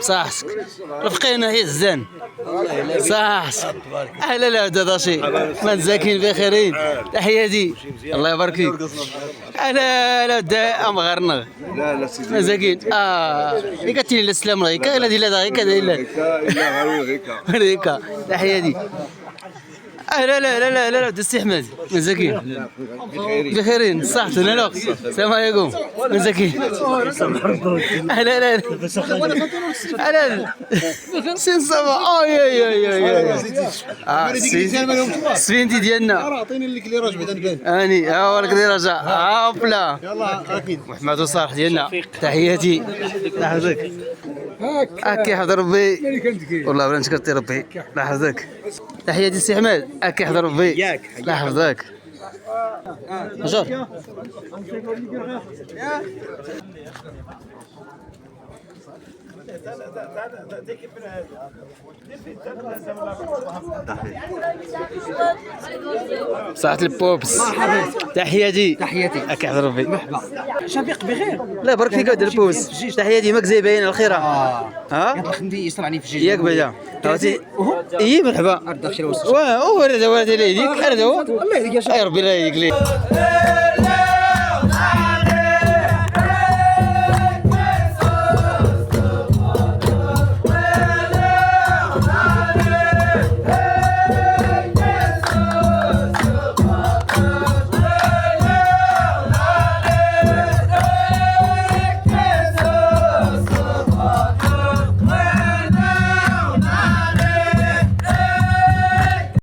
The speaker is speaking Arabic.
صحتك رفقينا هي الزان صحتك اهلا لا هذا شي من زاكين بخيرين تحياتي الله يبارك فيك انا لا دا ام غرنغ لا سيدي مساكين اللي قالت لي السلام عليكم الا دي لا هيك هيك تحياتي لا لا لا لا لا السي احمد مساكين بخيرين صحتوا لا السلام عليكم مساكين لا لا لا سين صبا يا سفينتي ديالنا عطيني لك اللي راجع بعدا نبان اني ها ولك اللي رجع هوبلا يلا اكيد محمد وصالح ديالنا تحياتي لحظك هاك يحفظ ربي والله بلا نشكرتي ربي لحظك تحياتي سي احمد هاك يحفظ ربي لحظك جور ساعة البوبس تحياتي هاك يحفظ ربي مرحبا شفيق بخير لا برك فيك ود البوبس تحياتي ماك زي باين الخير ها يطلع خندي يصير عليه في الجيج ياك بعدا عرفتي اي مرحبا الداخل واه هو هذا ولد يديك هذا هو الله يهديك يا شيخ اي ربي الله يهديك ليه